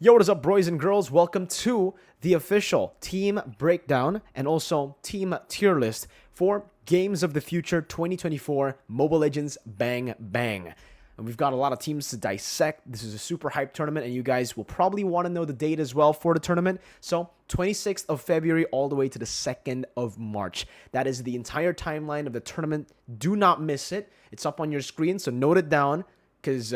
Yo, what is up, boys and girls? Welcome to the official team breakdown and also team tier list for Games of the Future 2024 Mobile Legends Bang Bang. And we've got a lot of teams to dissect. This is a super hype tournament, and you guys will probably want to know the date as well for the tournament. So 26th of February all the way to the 2nd of March. That is the entire timeline of the tournament. Do not miss it. It's up on your screen, so note it down because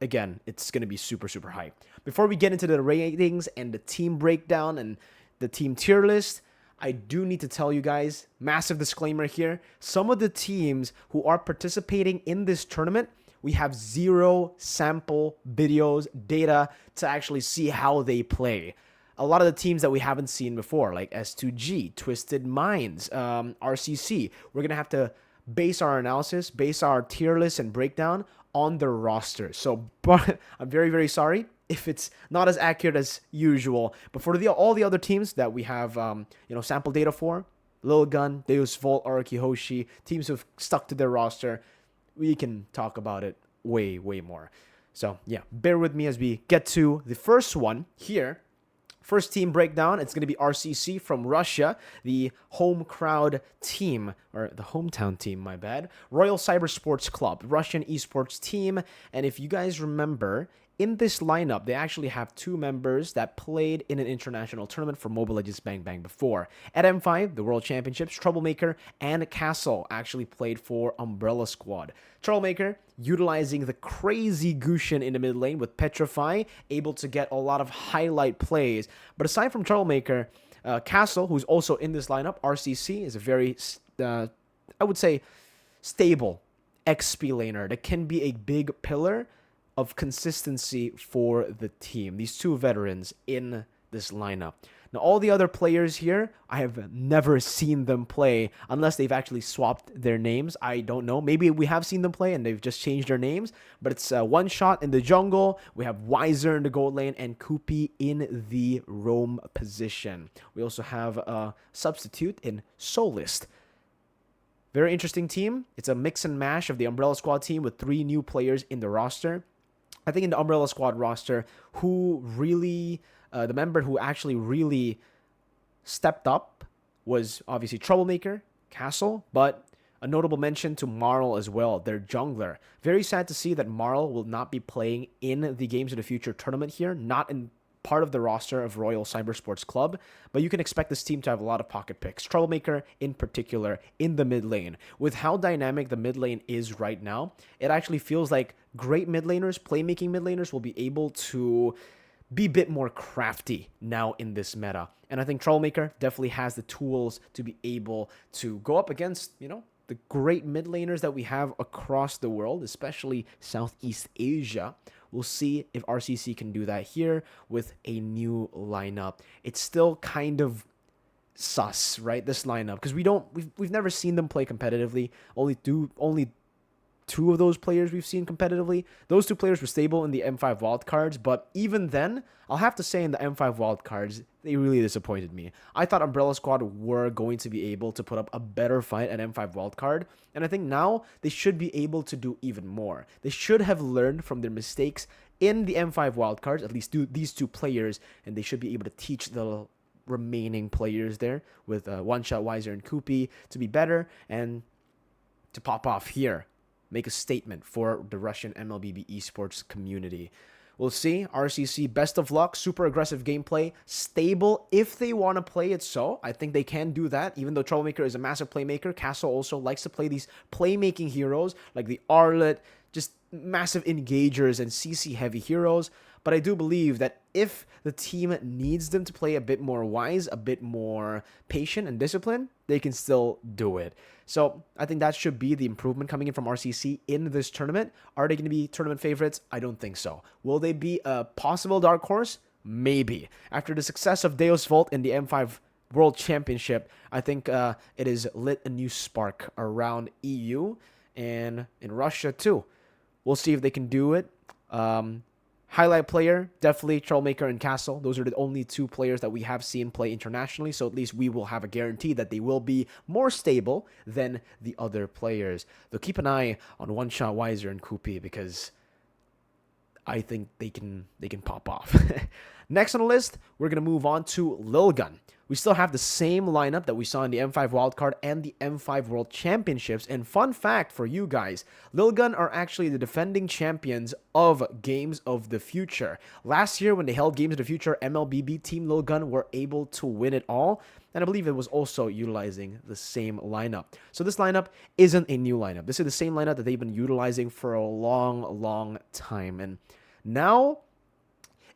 again, it's going to be super high. Before we get into the ratings and the team breakdown and the team tier list, I do need to tell you guys, massive disclaimer here, some of the teams who are participating in this tournament, we have zero sample videos, data to actually see how they play. A lot of the teams that we haven't seen before, like S2G, Twisted Minds, RCC, we're going to have to base our analysis, base our tier list and breakdown on the roster. So I'm very sorry if it's not as accurate as usual. But for all the other teams that we have sample data for, LilGun, Deus Vult, RRQ Hoshi, teams who've stuck to their roster, we can talk about it way more. So yeah, bear with me as we get to the first one here. First team breakdown, it's going to be RCC from Russia, the home crowd team, or the hometown team, my bad. Royal Cyber Sports Club, Russian esports team. And if you guys remember, in this lineup, they actually have two members that played in an international tournament for Mobile Legends Bang Bang before. At M5, the World Championships, Troublemaker and Castle actually played for Umbrella Squad. Troublemaker utilizing the crazy Gushin in the mid lane with Petrify, able to get a lot of highlight plays. But aside from Troublemaker, Castle, who's also in this lineup, RCC, is a very, I would say, stable XP laner that can be a big pillar of consistency for the team. These two veterans in this lineup. Now, all the other players here, I have never seen them play unless they've actually swapped their names. I don't know. Maybe we have seen them play and they've just changed their names, but it's One Shot in the jungle. We have Wiser in the gold lane and Koopy in the roam position. We also have a substitute in Solist. Very interesting team. It's a mix and mash of the Umbrella Squad team with 3 new players in the roster. I think in the Umbrella Squad roster, who really, the member who actually really stepped up was obviously Troublemaker, Castle, but a notable mention to Marl as well, their jungler. Very sad to see that Marl will not be playing in the Games of the Future tournament here, not in part of the roster of Royal Cyber Sports Club, but you can expect this team to have a lot of pocket picks. Troublemaker in particular in the mid lane. With how dynamic the mid lane is right now, it actually feels like great mid laners, playmaking mid laners will be able to be a bit more crafty now in this meta. And I think Troublemaker definitely has the tools to be able to go up against, the great mid laners that we have across the world, especially Southeast Asia. We'll see if RCC can do that here with a new lineup. It's still kind of sus, right? This lineup, because we've never seen them play competitively. Only two of those players we've seen competitively. Those 2 players were stable in the M5 wildcards, but even then, I'll have to say in the M5 wildcards, they really disappointed me. I thought Umbrella Squad were going to be able to put up a better fight at M5 wildcard, and I think now they should be able to do even more. They should have learned from their mistakes in the M5 wildcards, at least these 2 players, and they should be able to teach the remaining players there with One Shot, Wiser, and Koopy to be better and to pop off here. Make a statement for the Russian MLBB esports community. We'll see. RCC, best of luck. Super aggressive gameplay. Stable if they want to play it so. I think they can do that, even though Troublemaker is a massive playmaker. Castle also likes to play these playmaking heroes like the Arlet, just massive engagers and CC heavy heroes. But I do believe that if the team needs them to play a bit more wise, a bit more patient and disciplined, they can still do it. So I think that should be the improvement coming in from RCC in this tournament. Are they going to be tournament favorites? I don't think so. Will they be a possible dark horse? Maybe. After the success of Deus Vult in the M5 World Championship, I think it has lit a new spark around EU and in Russia too. We'll see if they can do it. Highlight player, definitely Troublemaker and Castle. Those are the only 2 players that we have seen play internationally, so at least we will have a guarantee that they will be more stable than the other players. Though keep an eye on One Shot, Wiser, and Koopy because I think they can pop off. Next on the list, we're going to move on to LilGun. We still have the same lineup that we saw in the M5 wildcard and the M5 World Championships. And fun fact for you guys, LilGun are actually the defending champions of Games of the Future. Last year, when they held Games of the Future, MLBB Team LilGun were able to win it all. And I believe it was also utilizing the same lineup. So this lineup isn't a new lineup. This is the same lineup that they've been utilizing for a long time. And now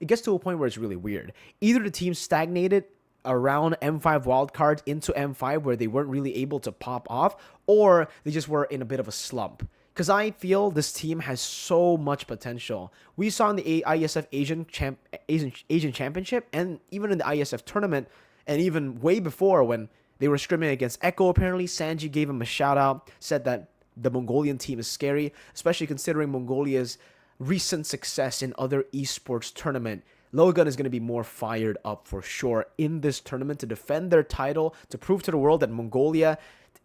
it gets to a point where it's really weird. Either the team stagnated around M5 wildcards into M5 where they weren't really able to pop off, or they just were in a bit of a slump. Because I feel this team has so much potential. We saw in the ISF Asian Championship, and even in the ISF tournament, and even way before when they were scrimming against Echo, apparently, Sanji gave him a shout out, said that the Mongolian team is scary, especially considering Mongolia's recent success in other esports tournament. LilGun is going to be more fired up for sure in this tournament to defend their title, to prove to the world that Mongolia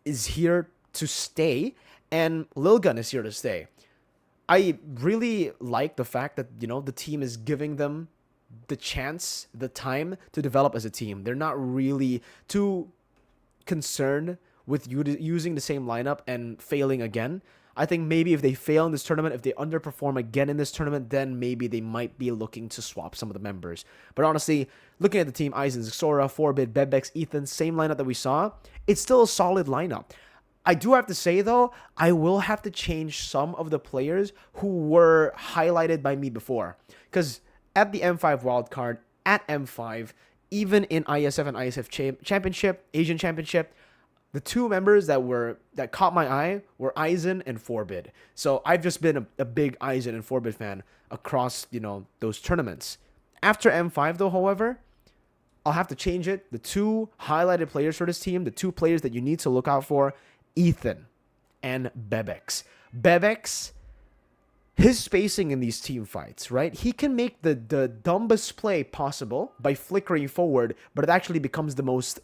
is here to stay, and LilGun is here to stay. I really like the fact that, you know, the team is giving them the chance, the time to develop as a team. They're not really too concerned with using the same lineup and failing again. I think maybe if they fail in this tournament, if they underperform again in this tournament, then maybe they might be looking to swap some of the members. But honestly, looking at the team, Aizen, Zixora, Forbid, Bebex, Ethan, same lineup that we saw, it's still a solid lineup. I do have to say, though, I will have to change some of the players who were highlighted by me before. Because at the M5 wildcard, at M5, even in ISF and ISF Championship, Asian Championship, the two members that caught my eye were Aizen and Forbid. So I've just been a big Aizen and Forbid fan across, you know, those tournaments. After M5, though, however, I'll have to change it. The two highlighted players for this team, the two players that you need to look out for, Ethan and Bebex. Bebex, his spacing in these team fights, right? He can make the dumbest play possible by flickering forward, but it actually becomes the most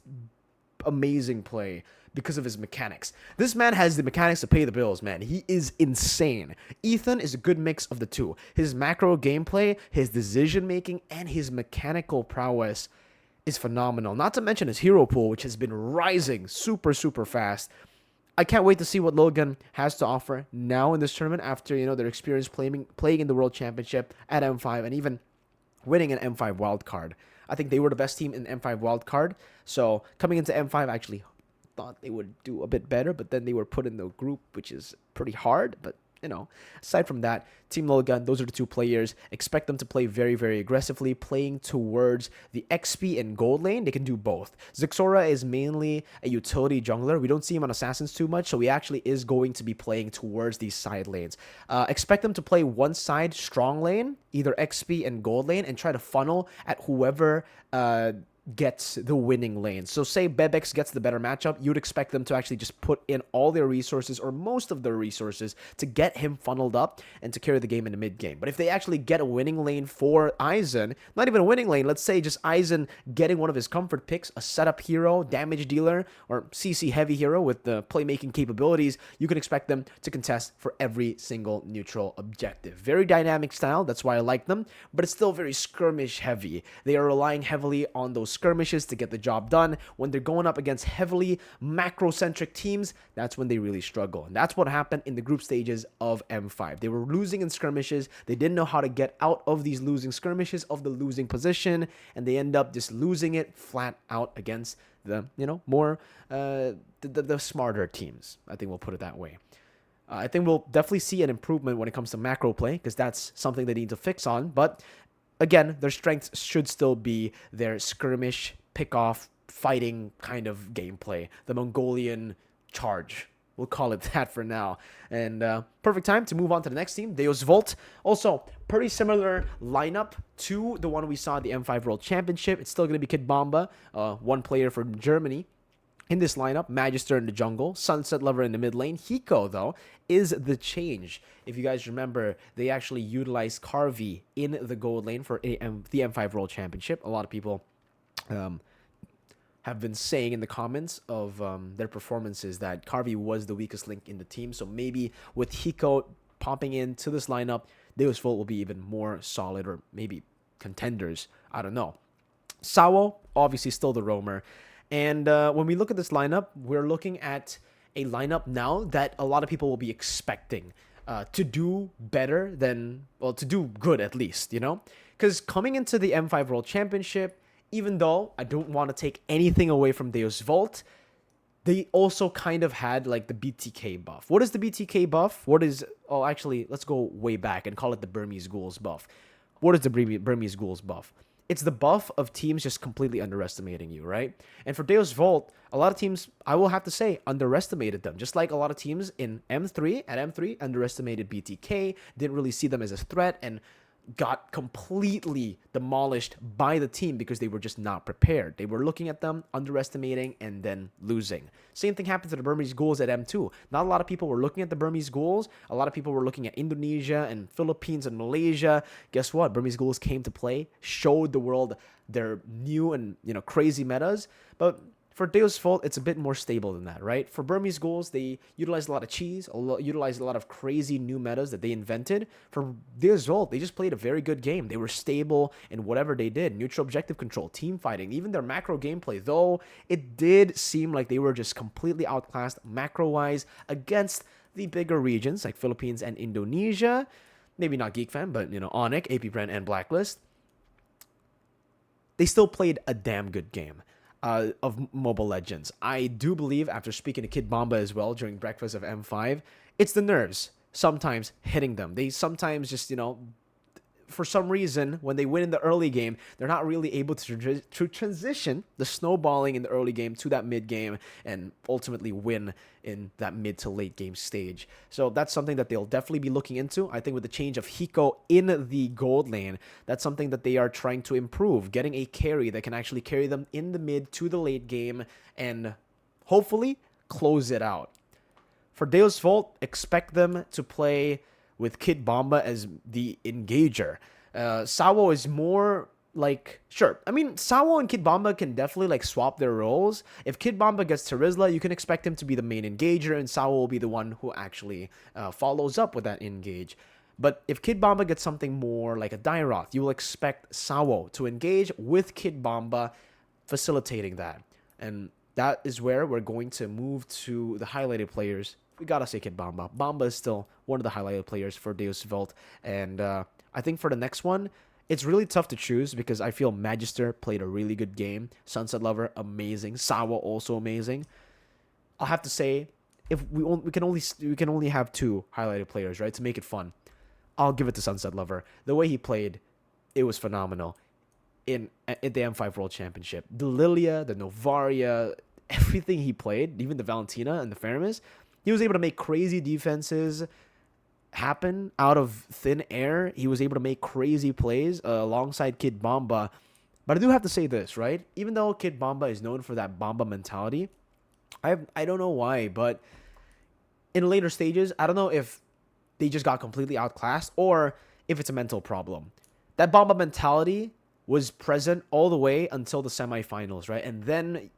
amazing play because of his mechanics. This man has the mechanics to pay the bills, man. He is insane. Ethan is a good mix of the two. His macro gameplay, his decision making, and his mechanical prowess is phenomenal. Not to mention his hero pool, which has been rising super fast. I can't wait to see what LilGun has to offer now in this tournament after, you know, their experience playing in the World Championship at M5 and even winning an M5 wildcard. I think they were the best team in M5 wildcard. So coming into M5, I actually thought they would do a bit better, but then they were put in the group, which is pretty hard. But, you know, aside from that, Team LilGun, those are the two players. Expect them to play very aggressively, playing towards the XP and gold lane. They can do both. Zixora is mainly a utility jungler. We don't see him on Assassins too much, so he actually is going to be playing towards these side lanes. Expect them to play one side strong lane, either XP and gold lane, and try to funnel at whoever gets the winning lane. So say Bebex gets the better matchup, you'd expect them to actually just put in all their resources or most of their resources to get him funneled up and to carry the game in the mid game. But if they actually get a winning lane for Aizen, not even a winning lane, let's say just Aizen getting one of his comfort picks, a setup hero, damage dealer, or CC heavy hero with the playmaking capabilities, you can expect them to contest for every single neutral objective. Very dynamic style, that's why I like them, but it's still very skirmish heavy. They are relying heavily on those skirmishes to get the job done. When they're going up against heavily macro-centric teams, that's when they really struggle. And that's what happened in the group stages of M5. They were losing in skirmishes. They didn't know how to get out of these losing skirmishes, of the losing position, and they end up just losing it flat out against the, you know, more, the smarter teams. I think we'll put it that way. I think we'll definitely see an improvement when it comes to macro play, because that's something they need to fix on, but again, their strengths should still be their skirmish, pick-off, fighting kind of gameplay. The Mongolian charge. We'll call it that for now. And perfect time to move on to the next team, Deus Vult. Also, pretty similar lineup to the one we saw at the M5 World Championship. It's still going to be Kid Bomba, one player from Germany. In this lineup, Magister in the jungle, Sunset Lover in the mid lane. Hiko, though, is the change. If you guys remember, they actually utilized Carvey in the gold lane for the M5 World Championship. A lot of people have been saying in the comments of their performances that Carvey was the weakest link in the team. So maybe with Hiko popping into this lineup, Deus Vult will be even more solid, or maybe contenders. I don't know. Sawo, obviously still the roamer. And when we look at this lineup, we're looking at a lineup now that a lot of people will be expecting to do better than, well, to do good at least, you know? Because coming into the M5 World Championship, even though I don't want to take anything away from Deus Vult, they also kind of had like the BTK buff. What is the BTK buff? Oh, actually, let's go way back and call it the Burmese Ghouls buff. What is the Burmese Ghouls buff? It's the buff of teams just completely underestimating you, right? And for Deus Vult, a lot of teams, I will have to say, underestimated them. Just like a lot of teams in M3 underestimated BTK, didn't really see them as a threat, and got completely demolished by the team because they were just not prepared. They were looking at them, underestimating, and then losing. Same thing happened to the Burmese Ghouls at M2. Not a lot of people were looking at the Burmese Ghouls. A lot of people were looking at Indonesia and Philippines and Malaysia. Guess what? Burmese Ghouls came to play, showed the world their new and, you know, crazy metas. But for Deus Vult, it's a bit more stable than that, right? For Burmese Ghouls, they utilized a lot of cheese, utilized a lot of crazy new metas that they invented. For Deus Vult, they just played a very good game. They were stable in whatever they did. Neutral objective control, team fighting, even their macro gameplay, though it did seem like they were just completely outclassed macro-wise against the bigger regions like Philippines and Indonesia. Maybe not GeekFam, but, you know, ONIC, AP Bren, and Blacklist. They still played a damn good game of Mobile Legends. I do believe, after speaking to Kid Bomba as well during Breakfast of M5, it's the nerves sometimes hitting them. They sometimes just, you know, for some reason, when they win in the early game, they're not really able to transition the snowballing in the early game to that mid game and ultimately win in that mid to late game stage. So that's something that they'll definitely be looking into. I think with the change of Hiko in the gold lane, that's something that they are trying to improve, getting a carry that can actually carry them in the mid to the late game and hopefully close it out. For Deus Vult, expect them to play with Kid Bomba as the engager. Sawo is more like, sure, I mean, Sawo and Kid Bomba can definitely like swap their roles. If Kid Bomba gets Terizla, you can expect him to be the main engager, and Sawo will be the one who actually follows up with that engage. But if Kid Bomba gets something more like a Dairoth, you will expect Sawo to engage with Kid Bomba, facilitating that. And that is where we're going to move to the highlighted players. We gotta say Kid Bomba. Bomba is still one of the highlighted players for Deus Vult. And I think for the next one, it's really tough to choose because I feel Magister played a really good game. Sunset Lover, amazing. Sawa, also amazing. I'll have to say, if we can only have two highlighted players, right, to make it fun. I'll give it to Sunset Lover. The way he played, it was phenomenal in the M5 World Championship. The Lilia, the Novaria, everything he played, even the Valentina and the Faramis, he was able to make crazy defenses happen out of thin air. He was able to make crazy plays alongside Kid Bomba. But I do have to say this, right? Even though Kid Bomba is known for that Bomba mentality, I don't know why, but in later stages, I don't know if they just got completely outclassed or if it's a mental problem. That Bomba mentality was present all the way until the semifinals, right? And then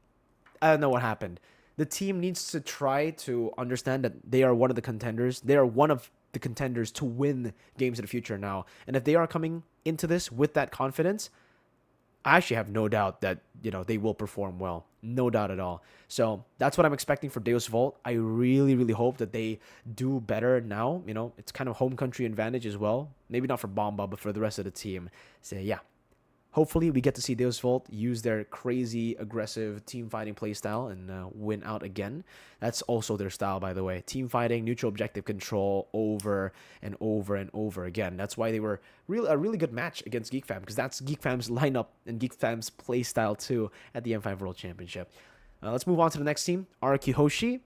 I don't know what happened. The team needs to try to understand that they are one of the contenders. They are one of the contenders to win games in the future now. And if they are coming into this with that confidence, I actually have no doubt that, you know, they will perform well. No doubt at all. So that's what I'm expecting for Deus Vult. I really, really hope that they do better now. You know, it's kind of home country advantage as well. Maybe not for Bomba, but for the rest of the team. So yeah. Hopefully, we get to see Deus Vult use their crazy, aggressive team fighting playstyle and win out again. That's also their style, by the way. Team fighting, neutral objective control over and over and over again. That's why they were a really good match against GeekFam, because that's GeekFam's lineup and GeekFam's playstyle too at the M5 World Championship. Let's move on to the next team, RRQ Hoshi.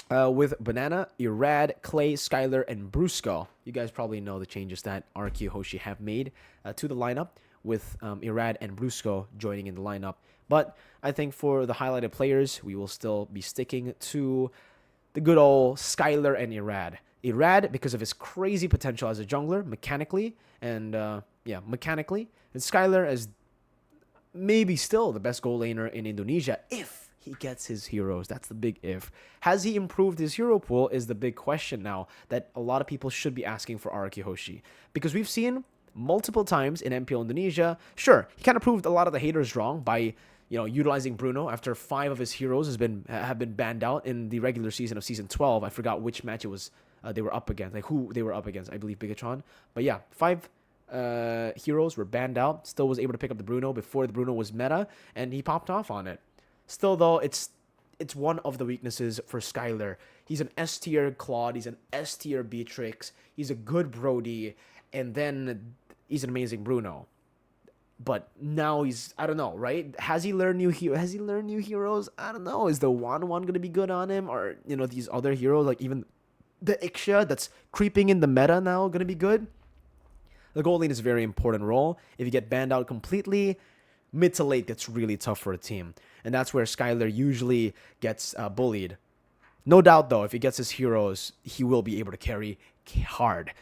With Banana, Irad, Clay, Skylar, and Brusco. You guys probably know the changes that RRQ Hoshi have made to the lineup, with Irad and Brusco joining in the lineup. But I think for the highlighted players, we will still be sticking to the good old Skylar and Irad. Irad, because of his crazy potential as a jungler, mechanically, and mechanically. And Skylar as maybe still the best goal laner in Indonesia, if he gets his heroes. That's the big if. Has he improved his hero pool is the big question now that a lot of people should be asking for RRQ Hoshi. Because we've seen multiple times in MPL Indonesia, sure, he kind of proved a lot of the haters wrong by utilizing Bruno after 5 of his heroes have been banned out in the regular season of Season 12. I forgot which match it was they were up against, like who they were up against. I believe Bigatron. But yeah, 5 heroes were banned out. Still was able to pick up the Bruno before the Bruno was meta, and he popped off on it. Still though, it's one of the weaknesses for Skylar. He's an S tier Claude, he's an S tier Beatrix, he's a good Brody, and then he's an amazing Bruno. But now I don't know, right? Has he learned new heroes? I don't know. Is the 1-1 going to be good on him? Or, these other heroes, like even the Ixia that's creeping in the meta now, going to be good? The gold lane is a very important role. If you get banned out completely, mid to late gets really tough for a team. And that's where Skylar usually gets bullied. No doubt, though, if he gets his heroes, he will be able to carry hard.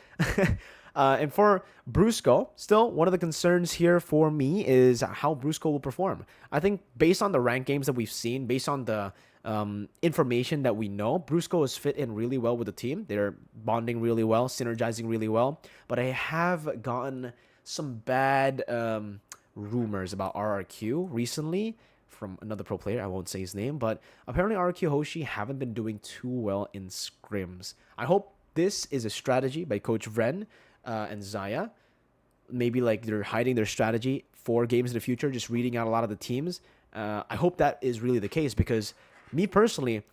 And for Brusco, still, one of the concerns here for me is how Brusco will perform. I think based on the rank games that we've seen, based on the information that we know, Brusco has fit in really well with the team. They're bonding really well, synergizing really well. But I have gotten some bad rumors about RRQ recently from another pro player. I won't say his name, but apparently RRQ Hoshi haven't been doing too well in scrims. I hope this is a strategy by Coach Bren and Zaya. Maybe like they're hiding their strategy for games in the future, just reading out a lot of the teams. I hope that is really the case, because me personally,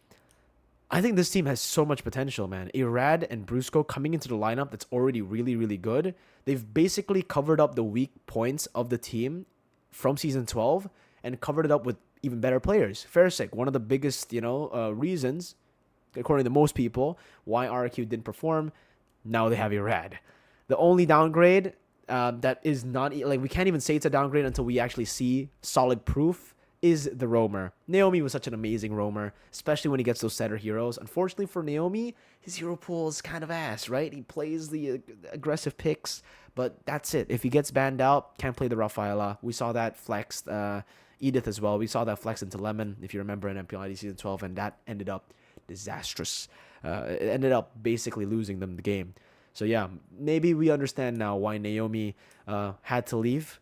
I think this team has so much potential, man. Irad and Brusco coming into the lineup that's already really, really good. They've basically covered up the weak points of the team from Season 12 and covered it up with even better players. Fairsick, one of the biggest, reasons, according to most people, why RRQ didn't perform. Now they have Irad. The only downgrade that is not, like, we can't even say it's a downgrade until we actually see solid proof, is the roamer. Naomi was such an amazing roamer, especially when he gets those setter heroes. Unfortunately for Naomi, his hero pool is kind of ass, right? He plays the aggressive picks, but that's it. If he gets banned out, can't play the Rafaela. We saw that flexed Edith as well. We saw that flex into Lemon, if you remember, in MPL ID Season 12, and that ended up disastrous. It ended up basically losing them the game. So yeah, maybe we understand now why Naomi had to leave.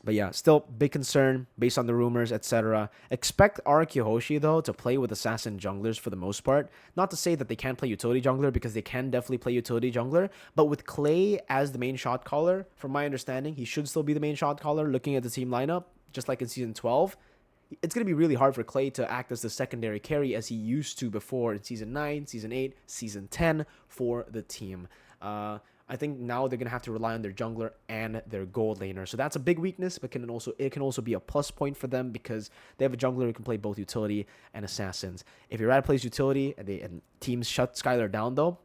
But yeah, still big concern based on the rumors, etc. Expect RRQ Hoshi, though, to play with assassin junglers for the most part. Not to say that they can't play utility jungler, because they can definitely play utility jungler. But with Clay as the main shot caller, from my understanding, he should still be the main shot caller looking at the team lineup, just like in Season 12. It's going to be really hard for Clay to act as the secondary carry as he used to before in Season 9, Season 8, Season 10 for the team. I think now they're going to have to rely on their jungler and their gold laner. So that's a big weakness, but it can also be a plus point for them, because they have a jungler who can play both utility and assassins. If Irad plays utility and teams shut Skylar down, though,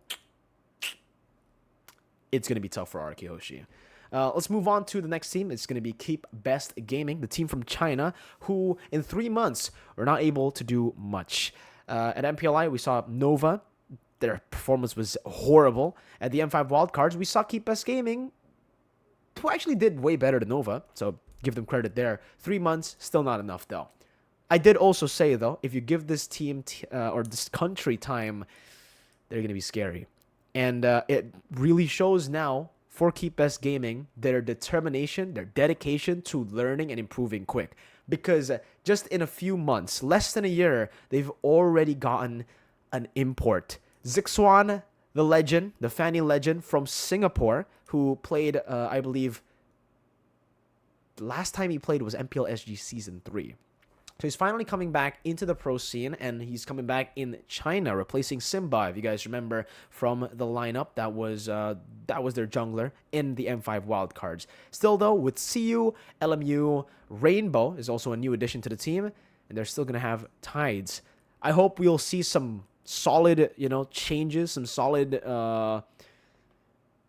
it's going to be tough for RRQ Hoshi. Let's move on to the next team. It's going to be KeepBestGaming, the team from China, who in 3 months were not able to do much. At MPLI, we saw Nova. Their performance was horrible. At the M5 wildcards, we saw KeepBestGaming, who actually did way better than Nova, so give them credit there. 3 months, still not enough, though. I did also say, though, if you give this team or this country time, they're going to be scary. And it really shows now for KeepBestGaming their determination, their dedication to learning and improving quick. Because just in a few months, less than a year, they've already gotten an import. Zixuan, the legend, the Fanny legend from Singapore, who played, I believe, the last time he played was MPL SG Season 3. So he's finally coming back into the pro scene, and he's coming back in China, replacing Simba. If you guys remember from the lineup, that was their jungler in the M5 wildcards. Still, though, with CU, LMU, Rainbow is also a new addition to the team, and they're still going to have Tides. I hope we'll see some solid, changes, some solid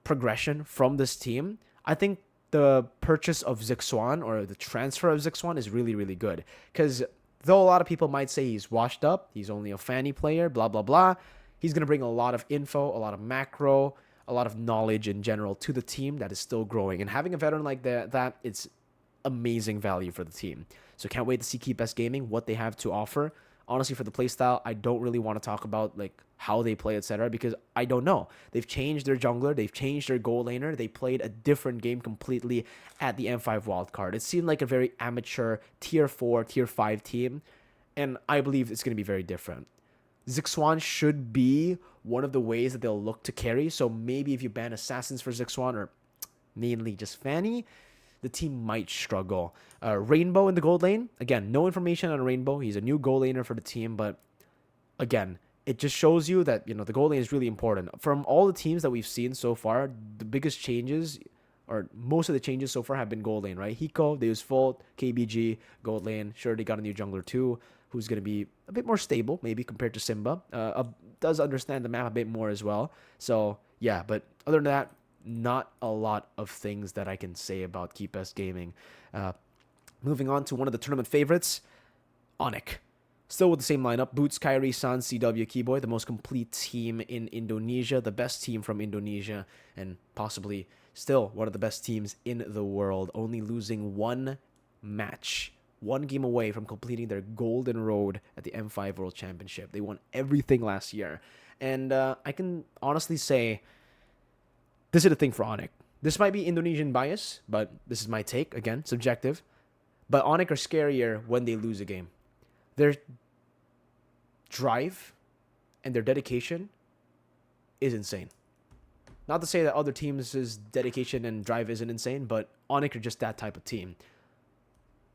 progression from this team. I think the purchase of Zixuan, or the transfer of Zixuan, is really, really good. Because though a lot of people might say he's washed up, he's only a Fanny player, blah, blah, blah, he's going to bring a lot of info, a lot of macro, a lot of knowledge in general to the team that is still growing. And having a veteran like that, it's amazing value for the team. So can't wait to see KeepBestGaming, what they have to offer. Honestly, for the playstyle, I don't really want to talk about like how they play, etc., because I don't know. They've changed their jungler, they've changed their goal laner, they played a different game completely at the M5 wildcard. It seemed like a very amateur tier 4, tier 5 team, and I believe it's going to be very different. Zixuan should be one of the ways that they'll look to carry, so maybe if you ban Assassins for Zixuan, or mainly just Fanny, the team might struggle. Rainbow in the gold lane. Again, no information on Rainbow. He's a new gold laner for the team, but again, it just shows you that, you know, the gold lane is really important. From all the teams that we've seen so far, the biggest changes, or most of the changes so far, have been gold lane, right? Hiko, Deus Vult, KBG, gold lane. Sure, they got a new jungler too, who's going to be a bit more stable, maybe, compared to Simba. Does understand the map a bit more as well. So, yeah, but other than that, not a lot of things that I can say about KeepBestGaming. Moving on to one of the tournament favorites, ONIC. Still with the same lineup: Boots, Kyrie, Sans, CW, Keyboy, the most complete team in Indonesia, the best team from Indonesia, and possibly still one of the best teams in the world, only losing one match, one game away from completing their golden road at the M5 World Championship. They won everything last year, and I can honestly say this is the thing for ONIC. This might be Indonesian bias, but this is my take, again, subjective. But ONIC are scarier when they lose a game. Their drive and their dedication is insane. Not to say that other teams' dedication and drive isn't insane, but ONIC are just that type of team.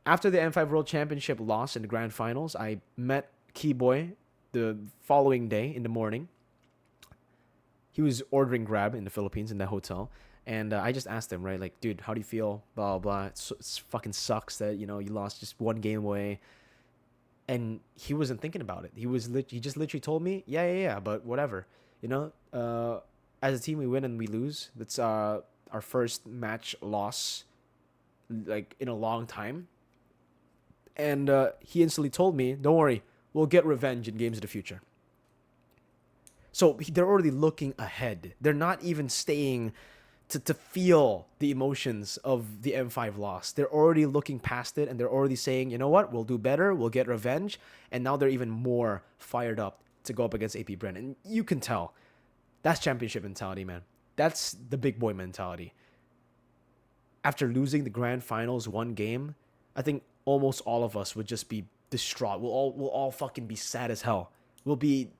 After the M5 World Championship loss in the Grand Finals, I met Keyboy the following day in the morning. He was ordering Grab in the Philippines in the hotel. And I just asked him, right, like, dude, how do you feel? Blah, blah. It fucking sucks that, you know, you lost just one game away. And he wasn't thinking about it. He just literally told me, yeah, but whatever. You know, as a team, we win and we lose. That's our first match loss, like, in a long time. And he instantly told me, don't worry, we'll get revenge in games of the future. So they're already looking ahead. They're not even staying to feel the emotions of the M5 loss. They're already looking past it, and they're already saying, you know what, we'll do better, we'll get revenge. And now they're even more fired up to go up against AP Bren. And you can tell, that's championship mentality, man. That's the big boy mentality. After losing the grand finals one game, I think almost all of us would just be distraught. We'll all fucking be sad as hell. We'll be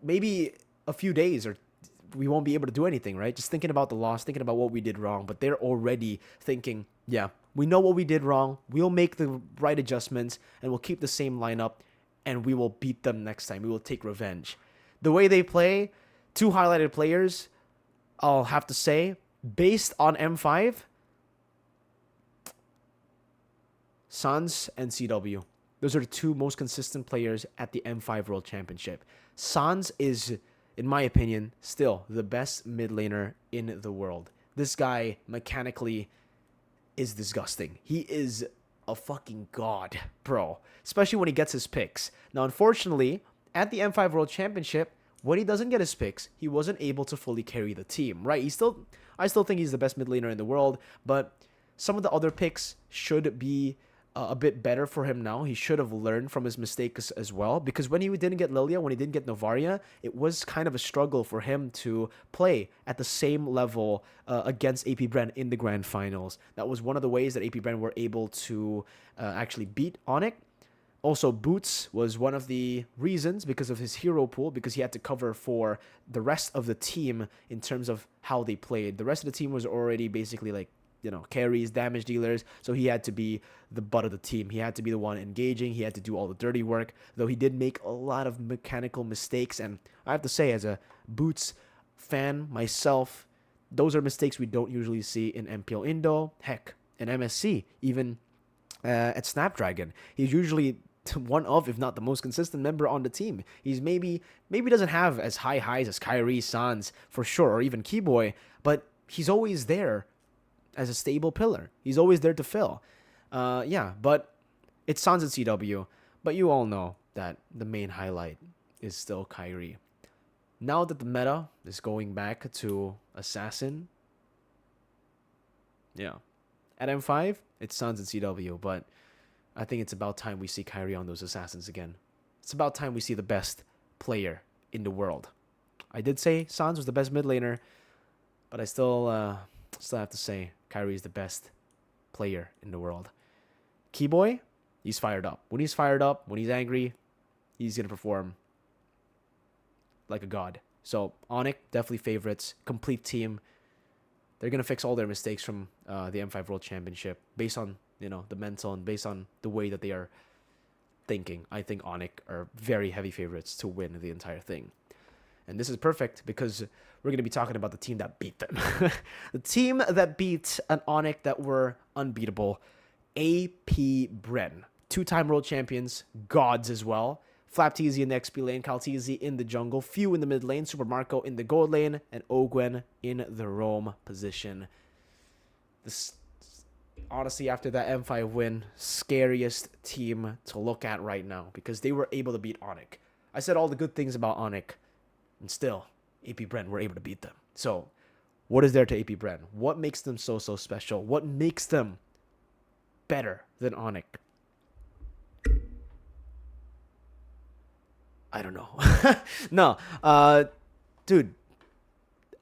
maybe a few days, or we won't be able to do anything, right? Just thinking about the loss, thinking about what we did wrong. But they're already thinking, yeah, we know what we did wrong. We'll make the right adjustments, and we'll keep the same lineup, and we will beat them next time. We will take revenge. The way they play, two highlighted players, I'll have to say, based on M5, Sans and CW. Those are the two most consistent players at the M5 World Championship. Sans is, in my opinion, still the best mid laner in the world. This guy, mechanically, is disgusting. He is a fucking god, bro. Especially when he gets his picks. Now, unfortunately, at the M5 World Championship, when he doesn't get his picks, he wasn't able to fully carry the team, right? I still think he's the best mid laner in the world, but some of the other picks should be a bit better for him now. He should have learned from his mistakes as well, because when he didn't get Lilia, when he didn't get Novaria, it was kind of a struggle for him to play at the same level against AP Bren in the grand finals. That was one of the ways that AP Bren were able to actually beat ONIC. Also, Boots was one of the reasons, because of his hero pool, because he had to cover for the rest of the team in terms of how they played. The rest of the team was already basically like, you know, carries, damage dealers, so he had to be the butt of the team. He had to be the one engaging. He had to do all the dirty work, though he did make a lot of mechanical mistakes. And I have to say, as a Boots fan myself, those are mistakes we don't usually see in MPL Indo, heck, in MSC, even at Snapdragon. He's usually one of, if not the most consistent member on the team. He's maybe doesn't have as high highs as Kyrie, Sans, for sure, or even Keyboy, but he's always there as a stable pillar. He's always there to fill. But it's Sans and CW. But you all know that the main highlight is still Kyrie. Now that the meta is going back to Assassin, At M5, it's Suns and CW, but I think it's about time we see Kyrie on those assassins again. It's about time we see the best player in the world. I did say Suns was the best mid laner, but I still have to say Kyrie is the best player in the world. Keyboy, he's fired up. When he's fired up, when he's angry, he's going to perform like a god. So ONIC, definitely favorites. Complete team. They're going to fix all their mistakes from the M5 World Championship based on, the mental and based on the way that they are thinking. I think ONIC are very heavy favorites to win the entire thing. And this is perfect because we're going to be talking about the team that beat them. The team that beat an ONIC that were unbeatable. AP Bren. 2-time world champions. Gods as well. FlapTZ in the XP lane. KalTZ in the jungle. Few in the mid lane. Super Mirko in the gold lane. And Ogwen in the roam position. This, honestly, after that M5 win, scariest team to look at right now. Because they were able to beat ONIC. I said all the good things about ONIC. And still, AP Bren were able to beat them. So, what is there to AP Bren? What makes them so special? What makes them better than ONIC? I don't know. No, dude,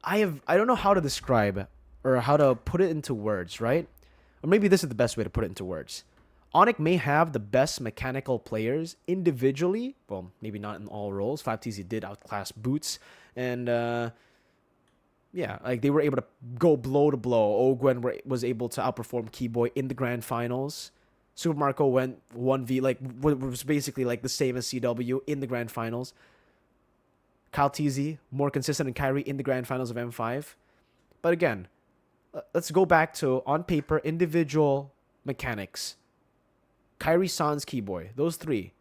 I don't know how to describe or how to put it into words, right? Or maybe this is the best way to put it into words. ONIC may have the best mechanical players individually. Well, maybe not in all roles. FlapTZ did outclass Boots. And, yeah, like they were able to go blow to blow. Ogwen was able to outperform Keyboy in the grand finals. Super Mirko went 1v, like, was basically like the same as CW in the grand finals. KalTZ, more consistent than Kyrie in the grand finals of M5. But again, let's go back to, on paper, individual mechanics. Kyrie, Sans, Keyboy, those three,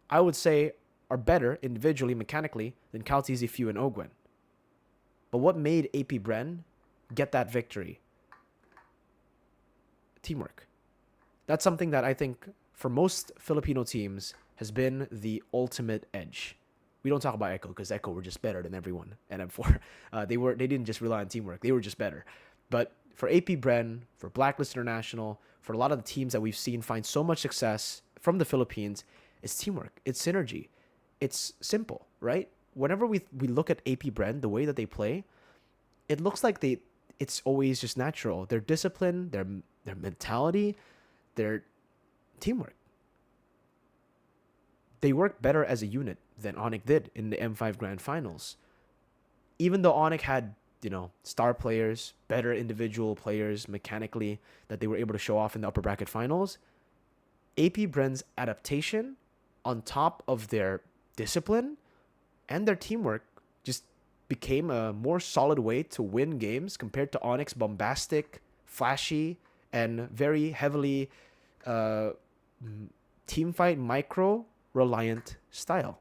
I would say, are better individually, mechanically, than KalTZ, Few, and Ogwen. But what made AP Bren get that victory? Teamwork. That's something that I think, for most Filipino teams, has been the ultimate edge. We don't talk about Echo, because Echo were just better than everyone at M4. They didn't just rely on teamwork. They were just better. But for AP Bren, for Blacklist International, for a lot of the teams that we've seen find so much success from the Philippines, it's teamwork. It's synergy. It's simple, right? Whenever we look at AP Bren, the way that they play, it looks like it's always just natural. Their discipline, their mentality, their teamwork. They work better as a unit than ONIC did in the M5 Grand Finals. Even though ONIC had star players, better individual players mechanically that they were able to show off in the upper bracket finals, AP Bren's adaptation on top of their discipline and their teamwork just became a more solid way to win games compared to ONIC's bombastic, flashy, and very heavily teamfight micro-reliant style.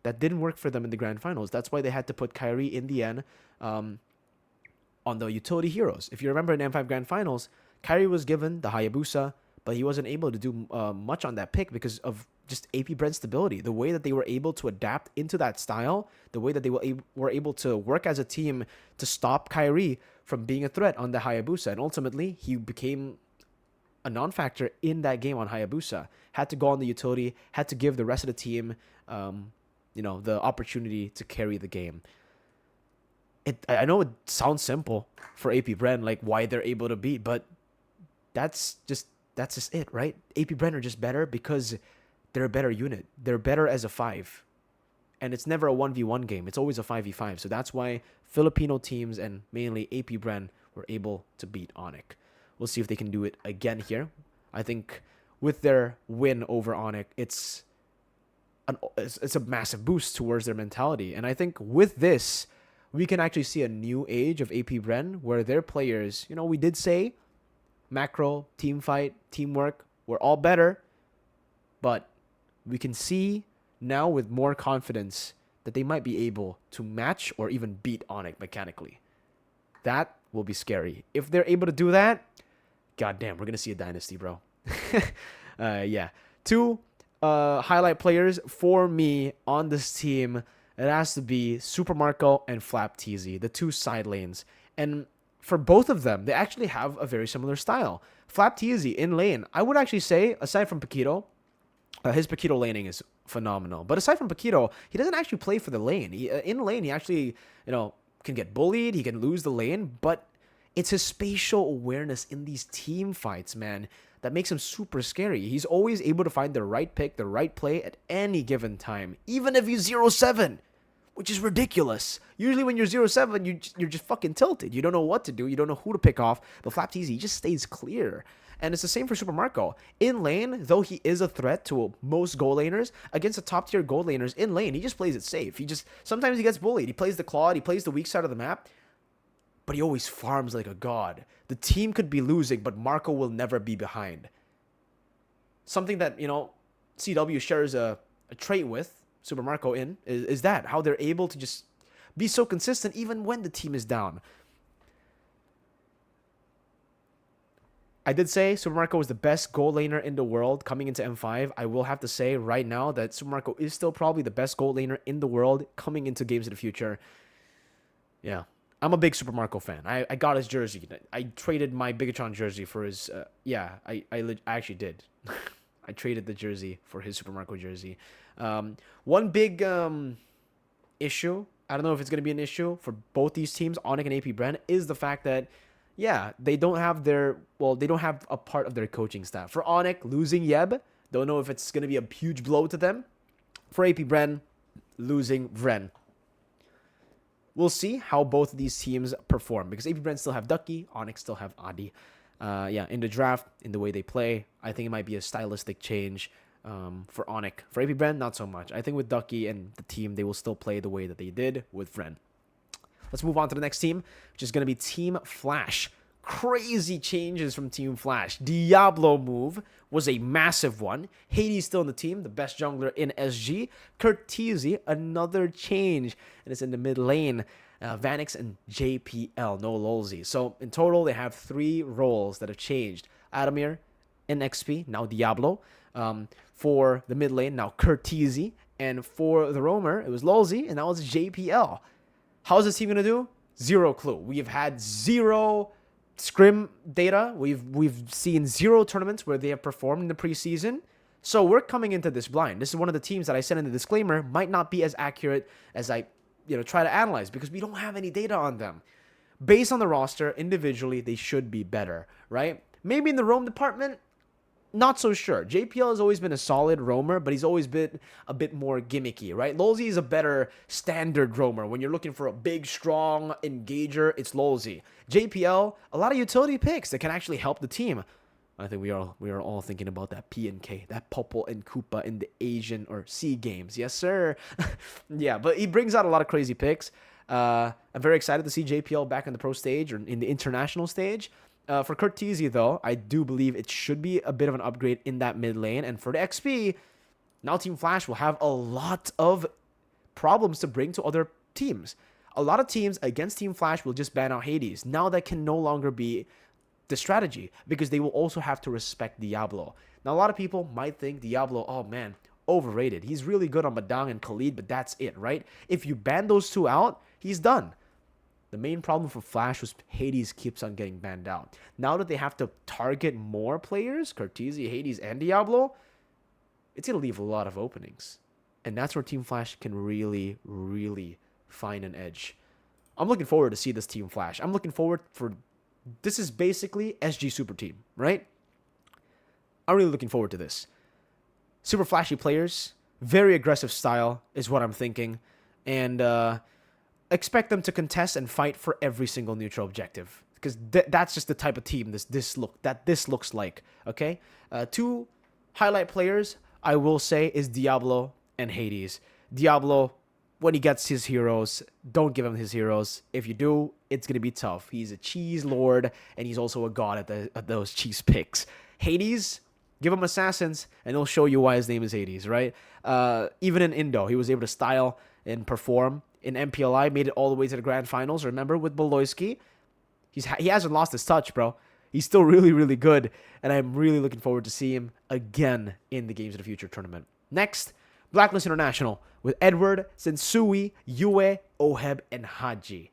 That didn't work for them in the grand finals. That's why they had to put Kyrie in the end on the utility heroes. If you remember in M5 Grand Finals, Kyrie was given the Hayabusa, but he wasn't able to do much on that pick because of just AP Bren's stability. The way that they were able to adapt into that style, the way that they were able to work as a team to stop Kyrie from being a threat on the Hayabusa. And ultimately, he became a non-factor in that game on Hayabusa. Had to go on the utility, had to give the rest of the team the opportunity to carry the game. I know it sounds simple for AP Bren, like why they're able to beat, but that's just it, right? AP Bren are just better because they're a better unit. They're better as a 5. And it's never a 1v1 game. It's always a 5v5. So that's why Filipino teams and mainly AP Bren were able to beat ONIC. We'll see if they can do it again here. I think with their win over ONIC, it's a massive boost towards their mentality. And I think with this, we can actually see a new age of AP Bren where their players, we did say macro, team fight, teamwork, we're all better. But we can see now with more confidence that they might be able to match or even beat ONIC mechanically. That will be scary. If they're able to do that, goddamn, we're going to see a dynasty, bro. Yeah. 2 highlight players for me on this team. It has to be Super Mirko and FlapTZ, the 2 side lanes. And for both of them, they actually have a very similar style. Flapteasy in lane, I would actually say, aside from Paquito, his Paquito laning is phenomenal. But aside from Paquito, he doesn't actually play for the lane. In lane, he actually, can get bullied. He can lose the lane. But it's his spatial awareness in these team fights, man, that makes him super scary. He's always able to find the right pick, the right play at any given time, even if he's 0-7, which is ridiculous. Usually when you're 0-7, you're just fucking tilted. You don't know what to do. You don't know who to pick off. But Flapteasy, he just stays clear. And it's the same for Super Mirko. In lane, though he is a threat to most goal laners, against the top tier goal laners in lane, he just plays it safe. Sometimes he gets bullied. He plays the Claude, he plays the weak side of the map, but he always farms like a god. The team could be losing, but Mirko will never be behind. Something that, CW shares a trait with Super Mirko is that, how they're able to just be so consistent even when the team is down. I did say Super Mirko was the best goal laner in the world coming into M5. I will have to say right now that Super Mirko is still probably the best goal laner in the world coming into games of the future. Yeah, I'm a big Super Mirko fan. I got his jersey. I traded my Bigatron jersey for his... I actually did. I traded the jersey for his Super Mirko jersey. One big issue, I don't know if it's going to be an issue for both these teams, ONIC and AP Bren, is the fact that they don't have they don't have a part of their coaching staff. For ONIC, losing Yeb, don't know if it's going to be a huge blow to them. For AP Bren, losing Bren. We'll see how both of these teams perform, because AP Bren still have Ducky, ONIC still have Adi. In the draft, in the way they play, I think it might be a stylistic change for ONIC. For AP Bren, not so much. I think with Ducky and the team, they will still play the way that they did with Bren. Let's move on to the next team, which is going to be Team Flash. Crazy changes from Team Flash. Diablo move was a massive one. Hades still in the team, the best jungler in SG. Curteasy, another change, and it's in the mid lane. Vanix and JPL, no lolzy. So in total, they have 3 roles that have changed. Adamir in XP, now Diablo. For the mid lane, now Curteasy. And for the roamer, it was lolzy, and now it's JPL. How's this team going to do? Zero clue. We've had 0 scrim data. We've seen 0 tournaments where they have performed in the preseason. So we're coming into this blind. This is one of the teams that I said in the disclaimer might not be as accurate as I try to analyze, because we don't have any data on them. Based on the roster, individually, they should be better, right? Maybe in the roam department, not so sure. JPL has always been a solid roamer, but he's always been a bit more gimmicky, right? Lolzy is a better standard roamer. When you're looking for a big, strong engager, it's Lolzy. JPL, a lot of utility picks that can actually help the team. I think we are all thinking about that P and K, that Popol and Koopa in the Asian or SEA games. Yes, sir. Yeah, but he brings out a lot of crazy picks. I'm very excited to see JPL back on the pro stage or in the international stage. For Curteasy, though, I do believe it should be a bit of an upgrade in that mid lane. And for the XP, now Team Flash will have a lot of problems to bring to other teams. A lot of teams against Team Flash will just ban out Hades. Now that can no longer be the strategy, because they will also have to respect Diablo. Now, a lot of people might think Diablo, oh man, overrated. He's really good on Madang and Khalid, but that's it, right? If you ban those 2 out, he's done. The main problem for Flash was Hades keeps on getting banned out. Now that they have to target more players, Curteasy, Hades, and Diablo, it's going to leave a lot of openings. And that's where Team Flash can really, really find an edge. I'm looking forward to see this Team Flash. I'm looking forward for... This is basically SG Super Team, right? I'm really looking forward to this. Super flashy players, very aggressive style is what I'm thinking. And expect them to contest and fight for every single neutral objective. Because that's just the type of team this looks like, okay? 2 highlight players, I will say, is Diablo and Hades. Diablo, when he gets his heroes, don't give him his heroes. If you do, it's going to be tough. He's a cheese lord, and he's also a god at those cheese picks. Hades, give him assassins, and he'll show you why his name is Hades, right? Even in Indo, he was able to style and perform. In MPLI, made it all the way to the grand finals, remember, with Boloyski. He hasn't lost his touch, bro. He's still really, really good, and I'm really looking forward to see him again in the Games of the Future tournament. Next, Blacklist International with Edward, Sensui, Yue, Oheb, and Haji.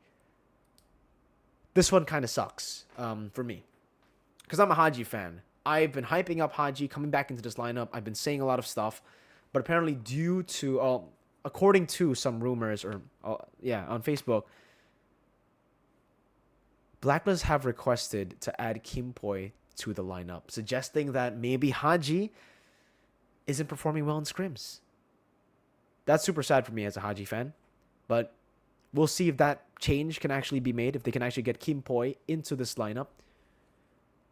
this one kind of sucks for me. Because I'm a Haji fan. I've been hyping up Haji coming back into this lineup. I've been saying a lot of stuff. But apparently due to, according to some rumors, or on Facebook, Blacklist have requested to add Kimpoi to the lineup, suggesting that maybe Haji isn't performing well in scrims. That's super sad for me as a Haji fan. But we'll see if that change can actually be made, if they can actually get Kimpoi into this lineup.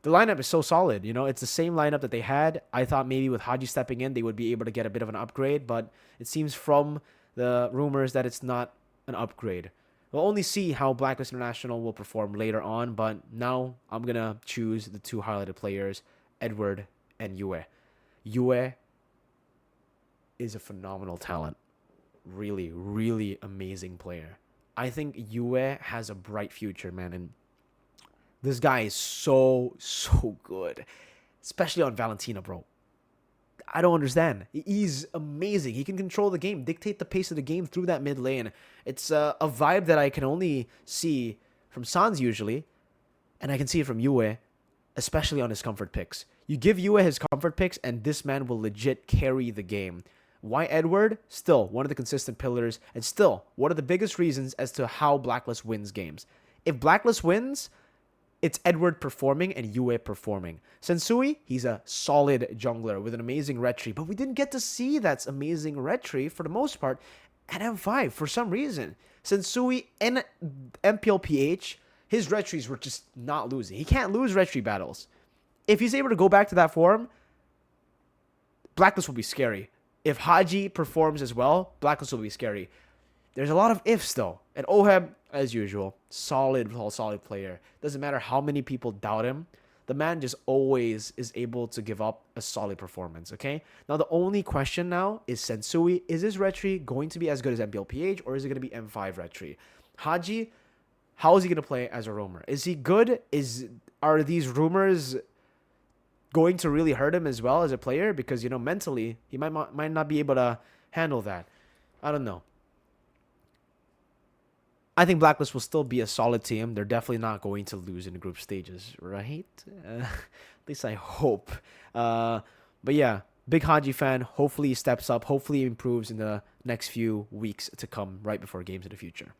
The lineup is so solid, you know. It's the same lineup that they had. I thought maybe with Haji stepping in, they would be able to get a bit of an upgrade, but it seems from the rumors that it's not an upgrade. We'll only see how Blacklist International will perform later on, but now I'm going to choose the two highlighted players, Edward and Yue. Yue is a phenomenal talent. Really, really amazing player. I think Yue has a bright future, man, and this guy is so good, especially on Valentina, bro. I don't understand. He's amazing. He can control the game, dictate the pace of the game through that mid lane. It's a vibe that I can only see from Sans usually, and I can see it from Yue, especially on his comfort picks. You give Yue his comfort picks, and this man will legit carry the game. Why Edward? Still one of the consistent pillars, and still one of the biggest reasons as to how Blacklist wins games. If Blacklist wins, it's Edward performing and Yue performing. Sensui, he's a solid jungler with an amazing retry, but we didn't get to see that amazing retry for the most part at M5 for some reason. Sensui in MPLPH, his retries were just not losing. He can't lose retry battles. If he's able to go back to that form, Blacklist will be scary. If Haji performs as well, Blacklist will be scary. There's a lot of ifs though. And Oheb, as usual, solid player. Doesn't matter how many people doubt him. The man just always is able to give up a solid performance, okay? Now, the only question now is Sensui. Is his retry going to be as good as MPLPH, or is it going to be M5 retry? Haji, how is he going to play as a roamer? Is he good? Are these rumors going to really hurt him as well as a player? Because, you know, mentally, he might not be able to handle that. I don't know. I think Blacklist will still be a solid team. They're definitely not going to lose in the group stages, right? At least I hope. But yeah, big Haji fan. Hopefully he steps up. Hopefully he improves in the next few weeks to come right before games in the future.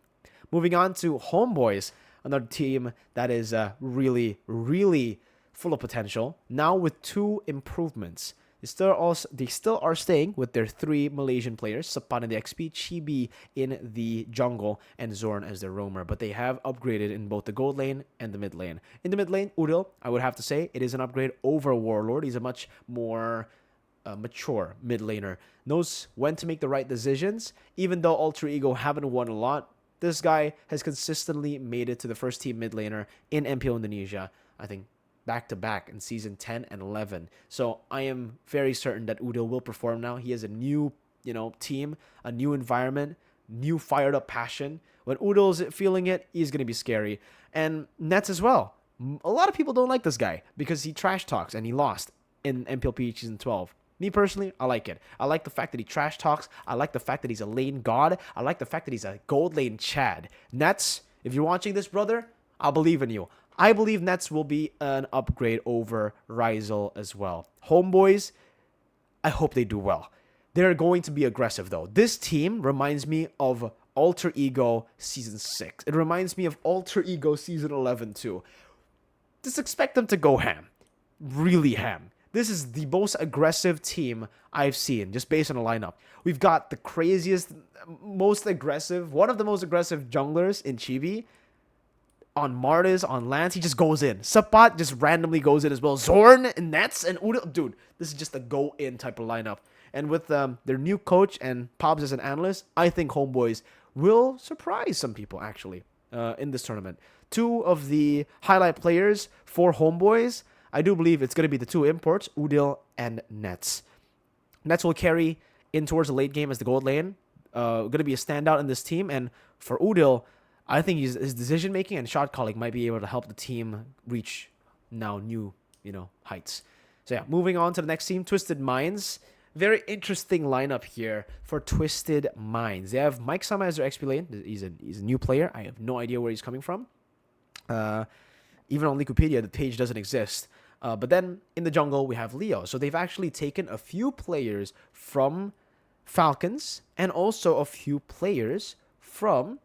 Moving on to Homebois, another team that is really, really full of potential. Now with 2 improvements. They still are staying with their 3 Malaysian players, Sapan in the XP, Chibi in the jungle, and Zorn as their roamer. But they have upgraded in both the gold lane and the mid lane. In the mid lane, Udil, I would have to say, it is an upgrade over Warlord. He's a much more mature mid laner. Knows when to make the right decisions. Even though Alter Ego haven't won a lot, this guy has consistently made it to the first team mid laner in MPO Indonesia. I think back-to-back in Season 10 and 11. So I am very certain that Udil will perform now. He has a new, team, a new environment, new fired-up passion. When Udil's feeling it, he's going to be scary. And Nets as well. A lot of people don't like this guy because he trash talks and he lost in MPLP Season 12. Me personally, I like it. I like the fact that he trash talks. I like the fact that he's a lane god. I like the fact that he's a gold lane Chad. Nets, if you're watching this, brother, I believe in you. I believe Nets will be an upgrade over Rizal as well. Homebois, I hope they do well. They're going to be aggressive, though. This team reminds me of Alter Ego Season 6. It reminds me of Alter Ego Season 11, too. Just expect them to go ham. Really ham. This is the most aggressive team I've seen, just based on the lineup. We've got the craziest, most aggressive, one of the most aggressive junglers in Chibi. On Martis, on Lance, he just goes in. Sapat just randomly goes in as well. Zorn and Nets and Udil. Dude, this is just a go-in type of lineup. And with their new coach and Pops as an analyst, I think Homebois will surprise some people, actually, in this tournament. 2 of the highlight players for Homebois, I do believe it's going to be the 2 imports, Udil and Nets. Nets will carry in towards the late game as the gold lane. Going to be a standout in this team. And for Udil, I think his decision-making and shot calling might be able to help the team reach now new, heights. So yeah, moving on to the next team, Twisted Minds. Very interesting lineup here for Twisted Minds. They have Mike Sama as their XP lane. He's a new player. I have no idea where he's coming from. Even on Wikipedia, the page doesn't exist. But then in the jungle, we have Leo. So they've actually taken a few players from Falcons and also a few players from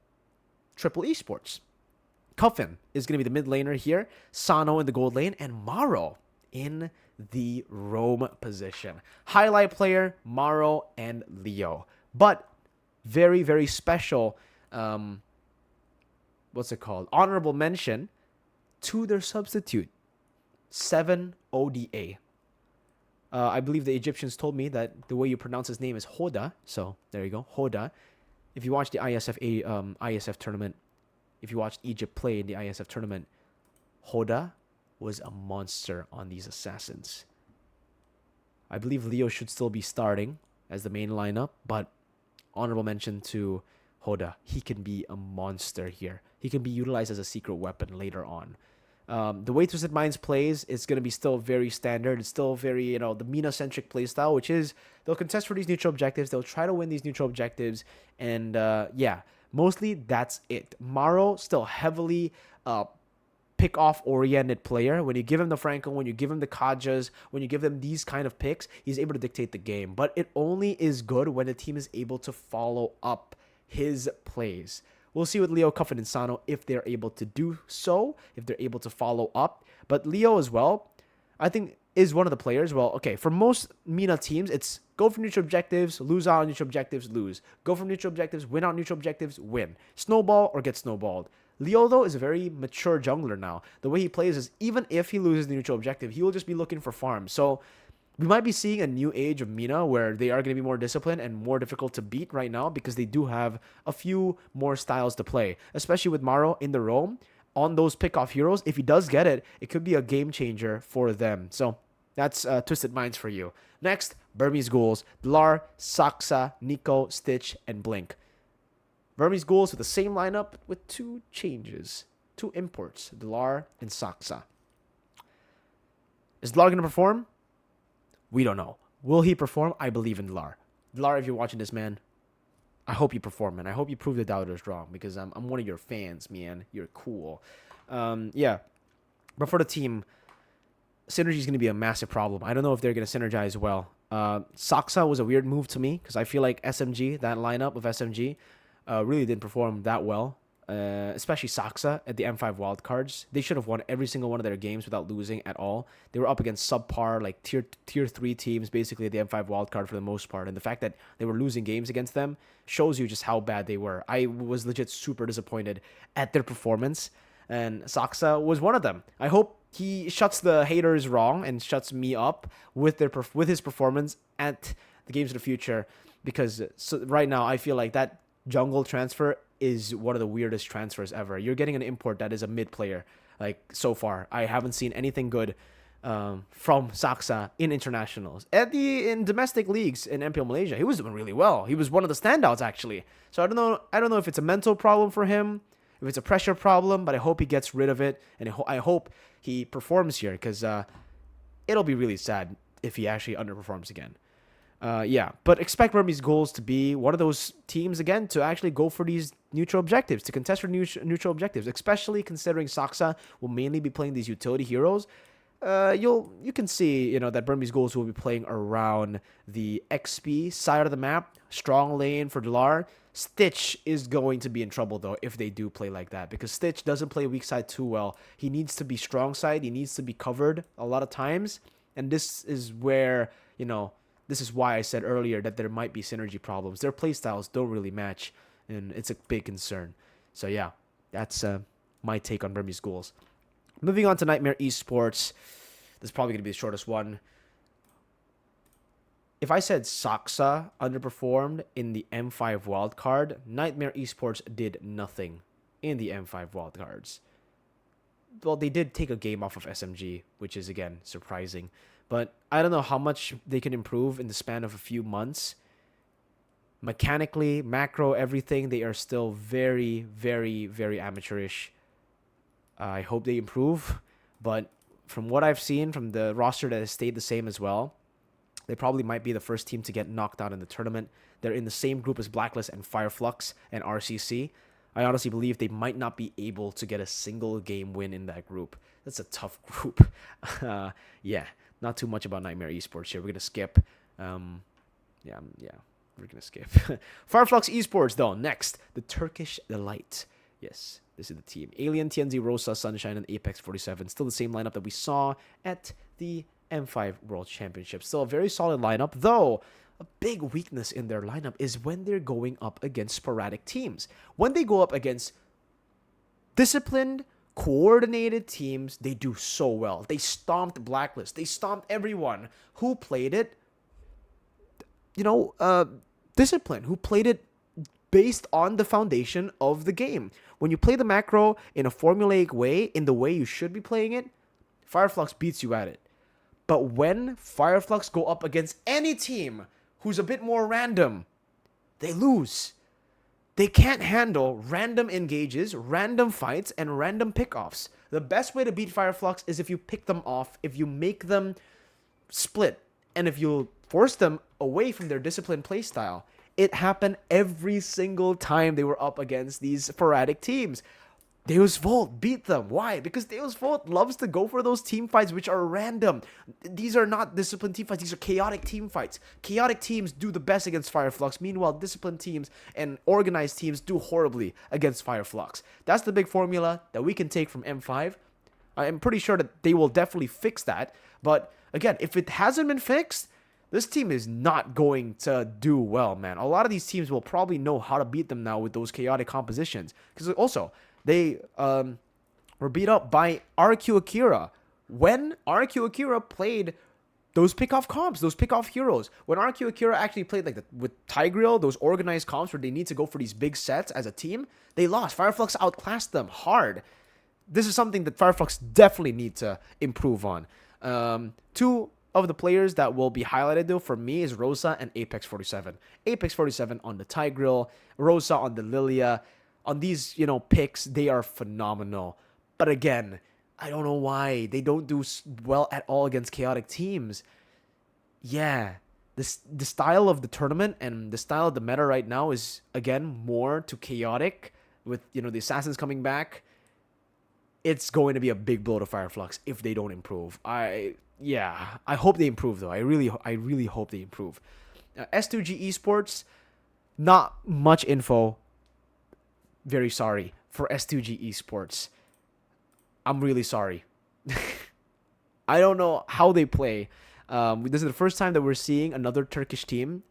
Triple Esports. Cuffin is going to be the mid laner here, Sano in the gold lane, and Maro in the roam position. Highlight player, Maro and Leo. But very, very special, what's it called? Honorable mention to their substitute, 7 ODA. I believe the Egyptians told me that the way you pronounce his name is Hoda. So there you go, Hoda. If you watch the ISF tournament, if you watched Egypt play in the ISF tournament, Hoda was a monster on these assassins. I believe Leo should still be starting as the main lineup, but honorable mention to Hoda. He can be a monster here. He can be utilized as a secret weapon later on. The way Twisted Minds plays is going to be still very standard. It's still very, the Mina-centric playstyle, which is they'll contest for these neutral objectives. They'll try to win these neutral objectives. And mostly that's it. Maro, still heavily pick-off oriented player. When you give him the Franco, when you give him the Kajas, when you give them these kind of picks, he's able to dictate the game. But it only is good when the team is able to follow up his plays. We'll see with Leo, Cuffin, and Sano if they're able to do so, if they're able to follow up. But Leo as well, I think, is one of the players. Well, okay, for most Mina teams, it's go for neutral objectives, lose out on neutral objectives, lose. Go for neutral objectives, win out neutral objectives, win. Snowball or get snowballed. Leo, though, is a very mature jungler now. The way he plays is even if he loses the neutral objective, he will just be looking for farms. So we might be seeing a new age of Mina where they are going to be more disciplined and more difficult to beat right now because they do have a few more styles to play, especially with Maro in the roam on those pick-off heroes. If he does get it, it could be a game changer for them. So that's Twisted Minds for you. Next, Burmese Ghouls, Dlar, Saksa, Nico, Stitch, and Blink. Burmese Ghouls with the same lineup with 2 changes, 2 imports, Dlar and Saksa. Is Dlar going to perform? We don't know. Will he perform? I believe in Dlar. Dlar, if you're watching this, man, I hope you perform, man. I hope you prove the doubters wrong because I'm one of your fans, man. You're cool. But for the team, synergy is going to be a massive problem. I don't know if they're going to synergize well. Saksa was a weird move to me because I feel like SMG, that lineup of SMG, really didn't perform that well. Especially Saksa at the M5 wildcards. They should have won every single one of their games without losing at all. They were up against subpar, like tier 3 teams, basically at the M5 wildcard for the most part. And the fact that they were losing games against them shows you just how bad they were. I was legit super disappointed at their performance. And Saksa was one of them. I hope he shuts the haters wrong and shuts me up with his performance at the Games of the Future. Because right now, I feel like that jungle transfer is one of the weirdest transfers ever. You're getting an import that is a mid player. Like, so far, I haven't seen anything good from Saksa in internationals. In domestic leagues in MPL Malaysia, he was doing really well. He was one of the standouts, actually. So I don't know if it's a mental problem for him, if it's a pressure problem, but I hope he gets rid of it, and I hope he performs here, because it'll be really sad if he actually underperforms again. But expect Burmese Ghouls to be one of those teams again to actually go for these neutral objectives, to contest for neutral objectives, especially considering Saksa will mainly be playing these utility heroes. You can see that Burmese Ghouls will be playing around the XP side of the map, strong lane for Dlar. Stitch is going to be in trouble though if they do play like that, because Stitch doesn't play weak side too well. He needs to be strong side. He needs to be covered a lot of times, and this is where this is why I said earlier that there might be synergy problems. Their playstyles don't really match, and it's a big concern. So yeah, that's my take on Burmese Ghouls. Moving on to Niightmare Esports. This is probably going to be the shortest one. If I said Saksa underperformed in the M5 wildcard, Niightmare Esports did nothing in the M5 wildcards. Well, they did take a game off of SMG, which is, again, surprising. But I don't know how much they can improve in the span of a few months. Mechanically, macro, everything, they are still very, very, very amateurish. I hope they improve. But from what I've seen from the roster that has stayed the same as well, they probably might be the first team to get knocked out in the tournament. They're in the same group as Blacklist and Flux and RCC. I honestly believe they might not be able to get a single game win in that group. That's a tough group. Yeah, not too much about Niightmare Esports here. We're gonna skip. Yeah, we're gonna skip. Flux Esports though. Next, the Turkish Delight. Yes, this is the team. Alien, TNZ, Rosa, Sunshine, and Apex 47. Still the same lineup that we saw at the M5 World Championship. Still a very solid lineup, though. A big weakness in their lineup is when they're going up against sporadic teams. When they go up against disciplined, coordinated teams, they do so well. They stomped Blacklist. They stomped everyone who played it, disciplined, who played it based on the foundation of the game. When you play the macro in a formulaic way, in the way you should be playing it, Fireflux beats you at it. But when Fireflux go up against any team who's a bit more random, they lose. They can't handle random engages, random fights, and random pickoffs. The best way to beat Fireflux is if you pick them off, if you make them split, and if you force them away from their disciplined playstyle. It happened every single time they were up against these sporadic teams. Deus Vult beat them. Why? Because Deus Vult loves to go for those team fights which are random. These are not disciplined team fights. These are chaotic team fights. Chaotic teams do the best against Fireflux. Meanwhile, disciplined teams and organized teams do horribly against Fireflux. That's the big formula that we can take from M5. I'm pretty sure that they will definitely fix that. But again, if it hasn't been fixed, this team is not going to do well, man. A lot of these teams will probably know how to beat them now with those chaotic compositions. Because also, they were beat up by RRQ Akira. When RRQ Akira played those pickoff comps, those pickoff heroes, when RRQ Akira actually played like with Tigreal, those organized comps where they need to go for these big sets as a team, they lost. Fireflux outclassed them hard. This is something that Fireflux definitely need to improve on. Two of the players that will be highlighted though for me is Rosa and Apex 47. Apex 47 on the Tigreal, Rosa on the Lilia. On these, picks, they are phenomenal. But again, I don't know why they don't do well at all against chaotic teams. Yeah, the style of the tournament and the style of the meta right now is, again, more to chaotic with, the Assassins coming back. It's going to be a big blow to Fireflux if they don't improve. I hope they improve, though. I really hope they improve. S2G Esports, not much info. Very sorry for S2G Esports. I'm really sorry. I don't know how they play. This is the first time that we're seeing another Turkish team,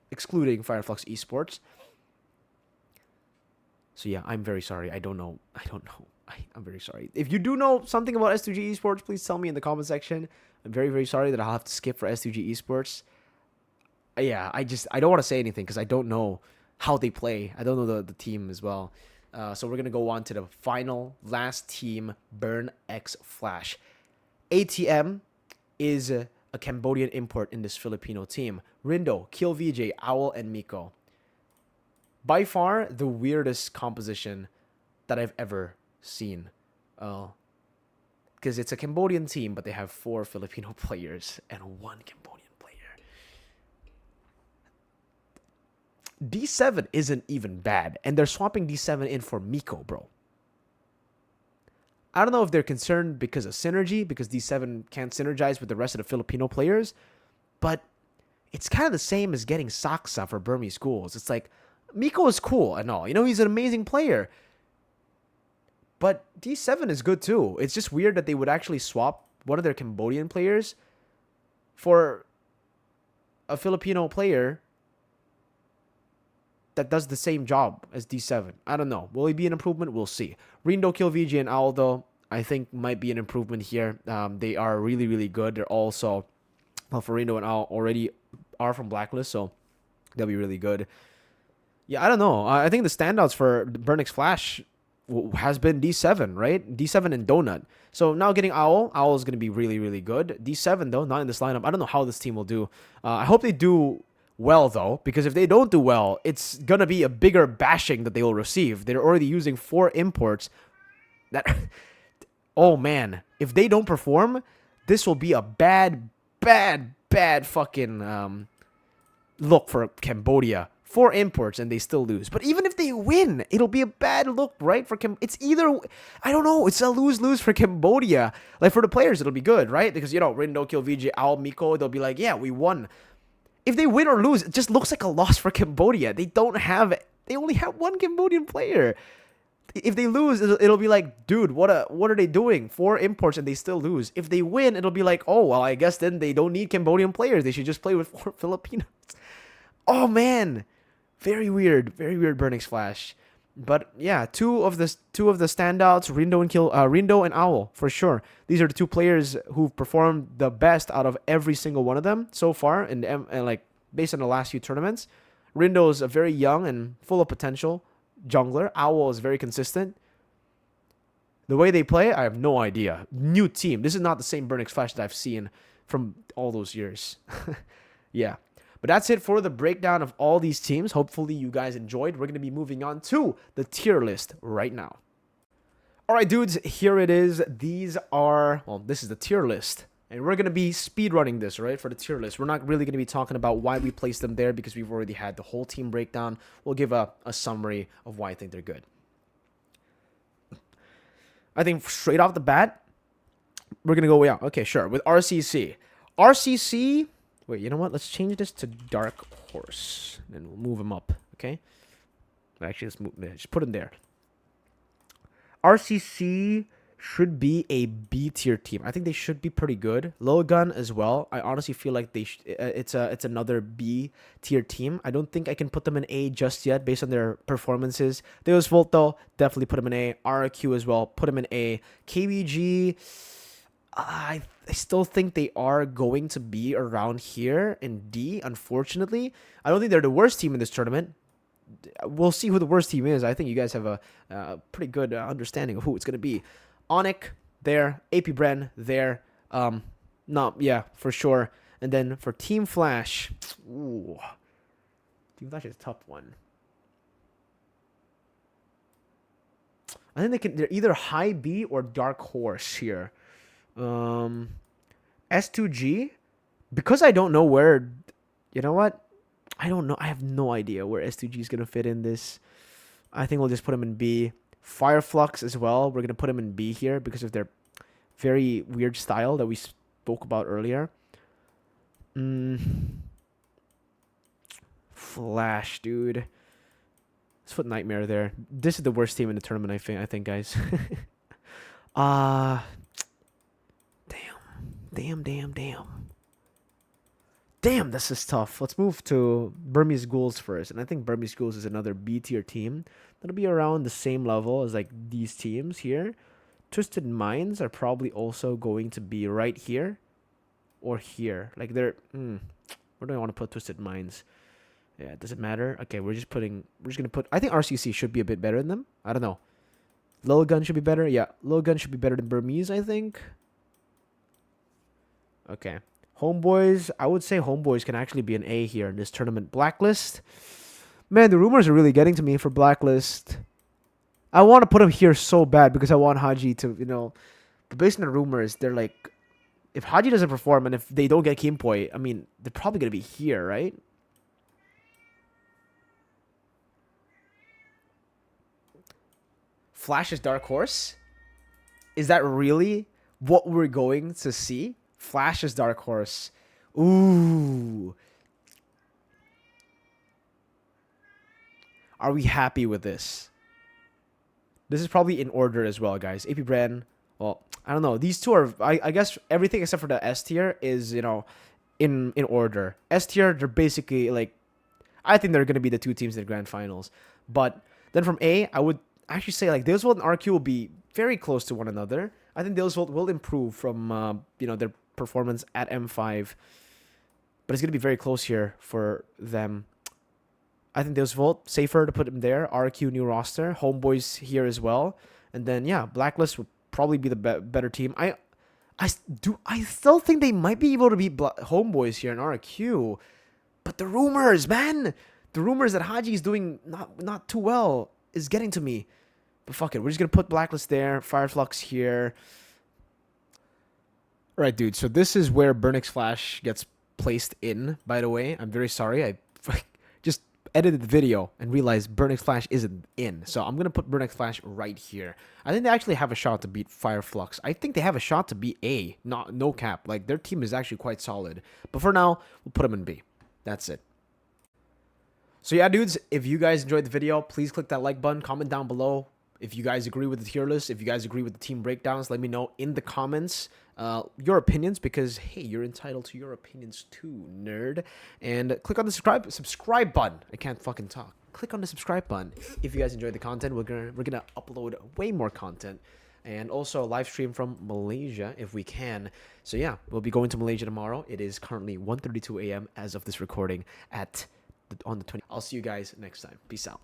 excluding Fireflux Esports. So yeah, I'm very sorry. I don't know. I'm very sorry. If you do know something about S2G Esports, please tell me in the comment section. I'm very, very sorry that I'll have to skip for S2G Esports. Yeah, I don't want to say anything because I don't know how they play. I don't know the team as well. So we're going to go on to the last team, BurnXFlash. ATM is a Cambodian import in this Filipino team. Rindo, KillVJ, Owl, and Mirko. By far, the weirdest composition that I've ever seen. Because it's a Cambodian team, but they have 4 Filipino players and 1 Cambodian player. D7 isn't even bad, and they're swapping D7 in for Mirko, bro. I don't know if they're concerned because of synergy, because D7 can't synergize with the rest of the Filipino players, but it's kind of the same as getting Saksa for Burmese schools. It's like, Mirko is cool and all. He's an amazing player. But D7 is good too. It's just weird that they would actually swap one of their Cambodian players for a Filipino player that does the same job as D7. I don't know. Will he be an improvement? We'll see. Rindo, KillVJ, and Owl, though, I think might be an improvement here. They are really, really good. They're also, for Rindo and Owl, already are from Blacklist, so they'll be really good. Yeah, I don't know. I think the standouts for BurnXFlash has been D7, right? D7 and Donut. So now getting Owl. Owl is going to be really, really good. D7, though, not in this lineup. I don't know how this team will do. I hope they do well, though, because if they don't do well, it's going to be a bigger bashing that they will receive. They're already using 4 imports that... Oh, man. If they don't perform, this will be a bad fucking look for Cambodia 4 imports and they still lose. But even if they win, it'll be a bad look, right? For it's either, I don't know, it's a lose-lose for Cambodia. Like, for the players, it'll be good, right? Because, you know, Rindo, Kill, VJ, Al, Mirko, they'll be like, yeah, we won. If they win or lose, it just looks like a loss for Cambodia. They only have 1 Cambodian player. If they lose, it'll be like, dude, what are they doing? 4 imports and they still lose. If they win, it'll be like, oh, well, I guess then they don't need Cambodian players. They should just play with 4 Filipinos. Oh, man. Very weird BurnXFlash. But yeah, two of the standouts, Rindo and Owl, for sure. These are the 2 players who've performed the best out of every single one of them so far, and like based on the last few tournaments. Rindo is a very young and full of potential jungler. Owl is very consistent. The way they play, I have no idea. New team. This is not the same BurnXFlash that I've seen from all those years. Yeah. But that's it for the breakdown of all these teams. Hopefully you guys enjoyed. We're going to be moving on to the tier list right now. All right, dudes, here it is. These are, well, this is the tier list. And we're going to be speedrunning this, right, for the tier list. We're not really going to be talking about why we placed them there because we've already had the whole team breakdown. We'll give a summary of why I think they're good. I think straight off the bat, we're going to go, yeah, okay, sure, with RCC. RCC... Wait, you know what? Let's change this to Dark Horse. And we'll move him up, okay? Actually, just put him there. RCC should be a B tier team. I think they should be pretty good. LilGun as well. I honestly feel like it's another B tier team. I don't think I can put them in A just yet based on their performances. Deus Vult, though, definitely put them in A. RRQ as well, put them in A. KBG... I still think they are going to be around here in D, unfortunately. I don't think they're the worst team in this tournament. We'll see who the worst team is. I think you guys have a pretty good understanding of who it's going to be. ONIC, there. AP Bren, there. No, yeah, for sure. And then for Team Flash, ooh. Team Flash is a tough one. I think they're either high B or Dark Horse here. S2G, because I don't know where, you know what? I don't know. I have no idea where S2G is going to fit in this. I think we'll just put him in B. Flux as well. We're going to put him in B here because of their very weird style that we spoke about earlier. Flash, dude. Let's put Niightmare there. This is the worst team in the tournament, I think, guys. Damn, this is tough. Let's move to Burmese Ghouls first. And I think Burmese Ghouls is another B tier team. That'll be around the same level as like these teams here. Twisted Minds are probably also going to be right here or here. Like they're where do I want to put Twisted Minds? Yeah, does it matter? Okay, we're just gonna put, I think RCC should be a bit better than them. I don't know. LilGun should be better. Yeah, LilGun should be better than Burmese, I think. Okay. Homebois, I would say Homebois can actually be an A here in this tournament. Blacklist. Man, the rumors are really getting to me for Blacklist. I want to put him here so bad because I want Haji to, you know, but based on the rumors, they're like, if Haji doesn't perform and if they don't get Kimpoi, I mean, they're probably going to be here, right? Flash is Dark Horse? Is that really what we're going to see? Flash is Dark Horse. Ooh. Are we happy with this? This is probably in order as well, guys. AP Bren. Well, I don't know. These two are, I guess everything except for the S tier is, you know, in order. S tier, they're basically like, I think they're going to be the 2 teams in the grand finals. But then from A, I would actually say like Deus Vult and RQ will be very close to one another. I think Deus Vult will improve from, you know, their performance at M5, but it's going to be very close here for them. I think Deus Vult, safer to put him there. RQ new roster. Homebois here as well. And then, yeah, Blacklist will probably be the better team. I still think they might be able to beat Homebois here in RQ. But the rumors, man. The rumors that Haji is doing not too well is getting to me. But fuck it. We're just going to put Blacklist there. Flux here. Right, dude. So this is where BurnXFlash gets placed in, by the way. I'm very sorry. edited the video and realized BurnXFlash isn't in. So I'm going to put BurnXFlash right here. I think they actually have a shot to beat Flux. I think they have a shot to beat A. No cap. Like, their team is actually quite solid. But for now, we'll put them in B. That's it. So yeah, dudes, if you guys enjoyed the video, please click that like button, comment down below. If you guys agree with the tier list, if you guys agree with the team breakdowns, let me know in the comments your opinions, because, hey, you're entitled to your opinions too, nerd. And click on the subscribe button. I can't fucking talk. Click on the subscribe button. If you guys enjoyed the content, we're gonna upload way more content. And also a live stream from Malaysia if we can. So yeah, we'll be going to Malaysia tomorrow. It is currently 1:32 a.m. as of this recording on the 20th. I'll see you guys next time. Peace out.